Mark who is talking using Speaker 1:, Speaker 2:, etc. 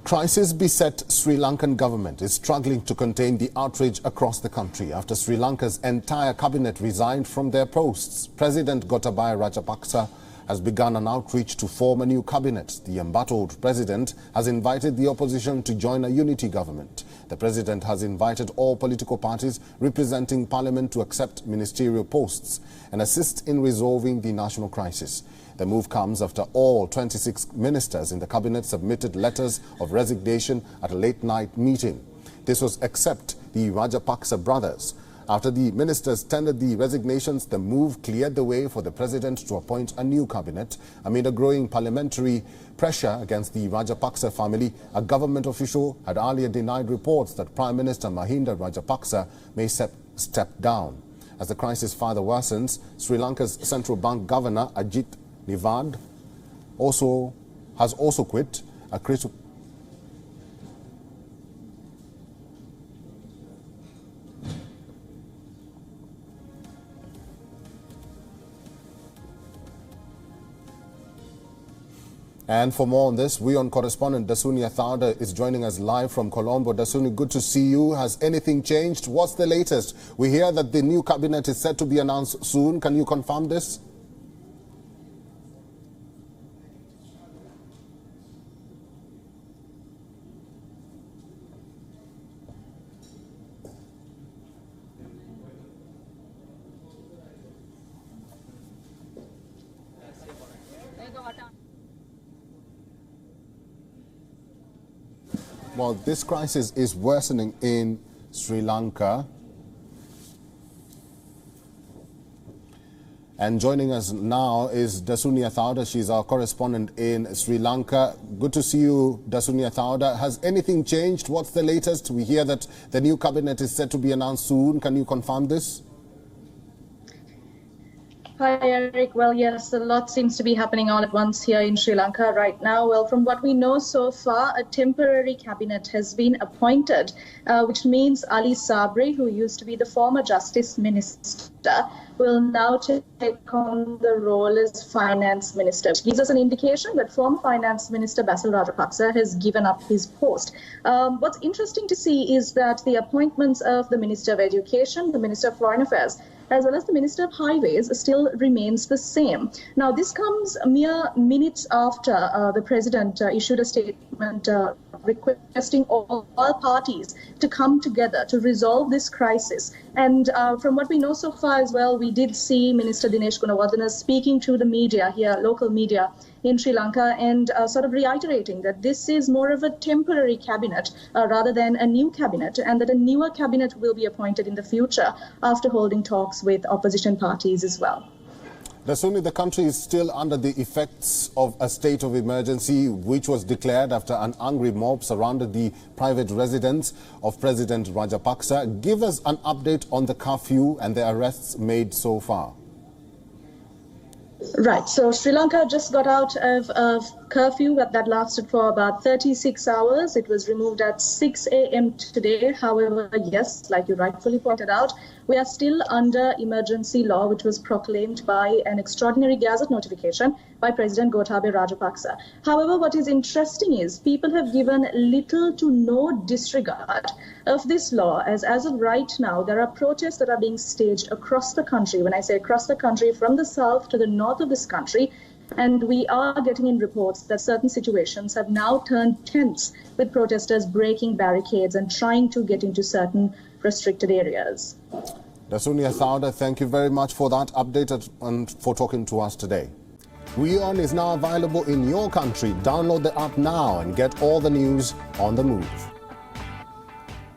Speaker 1: Crisis beset Sri Lankan government is struggling to contain the outrage across the country after Sri Lanka's entire cabinet resigned from their posts. President Gotabaya Rajapaksa has begun an outreach to form a new cabinet. The embattled president has invited the opposition to join a unity government. The president has invited all political parties representing parliament to accept ministerial posts and assist in resolving the national crisis. The move comes after all 26 ministers in the cabinet submitted letters of resignation at a late-night meeting. This was except the Rajapaksa brothers. After the ministers tendered the resignations, the move cleared the way for the president to appoint a new cabinet. Amid a growing parliamentary pressure against the Rajapaksa family, a government official had earlier denied reports that Prime Minister Mahinda Rajapaksa may step down. As the crisis further worsens, Sri Lanka's central bank governor Ajit Nivard has also quit. And for more on this, WION correspondent Dasuni Athauda is joining us live from Colombo. Dasuni, good to see you. Has anything changed? What's the latest? We hear that the new cabinet is set to be announced soon. Can you confirm this? Well, this crisis is worsening in Sri Lanka. And joining us now is Dasuni Athauda. She's our correspondent in Sri Lanka. Good to see you, Dasuni Athauda. Has anything changed? What's the latest? We hear that the new cabinet is set to be announced soon. Can you confirm this?
Speaker 2: Hi, Eric. Well, yes, a lot seems to be happening all at once here in Sri Lanka right now. Well, from what we know so far, a temporary cabinet has been appointed, which means Ali Sabri, who used to be the former Justice Minister, will now take on the role as Finance Minister, which gives us an indication that former Finance Minister Basil Rajapaksa has given up his post. What's interesting to see is that the appointments of the Minister of Education, the Minister of Foreign Affairs, as well as the Minister of Highways still remains the same. Now, this comes mere minutes after the President issued a statement requesting all parties to come together to resolve this crisis. And from what we know so far as well, we did see Minister Dinesh Gunawardena speaking to the media here, local media in Sri Lanka, and sort of reiterating that this is more of a temporary cabinet rather than a new cabinet, and that a newer cabinet will be appointed in the future after holding talks with opposition parties as well.
Speaker 1: Dasuni, the country is still under the effects of a state of emergency, which was declared after an angry mob surrounded the private residence of President Rajapaksa. Give us an update on the curfew and the arrests made so far.
Speaker 2: Right. So Sri Lanka just got out of a curfew that lasted for about 36 hours. It was removed at 6 a.m. today. However, yes, like you rightfully pointed out, we are still under emergency law, which was proclaimed by an extraordinary gazette notification by President Gotabaya Rajapaksa. However, what is interesting is people have given little to no disregard of this law, as of right now, there are protests that are being staged across the country. When I say across the country, from the south to the north of this country, and we are getting in reports that certain situations have now turned tense, with protesters breaking barricades and trying to get into certain restricted areas.
Speaker 1: Dasuni Athauda, thank you very much for that update and for talking to us today. WION is now available in your country. Download the app now and get all the news on the move.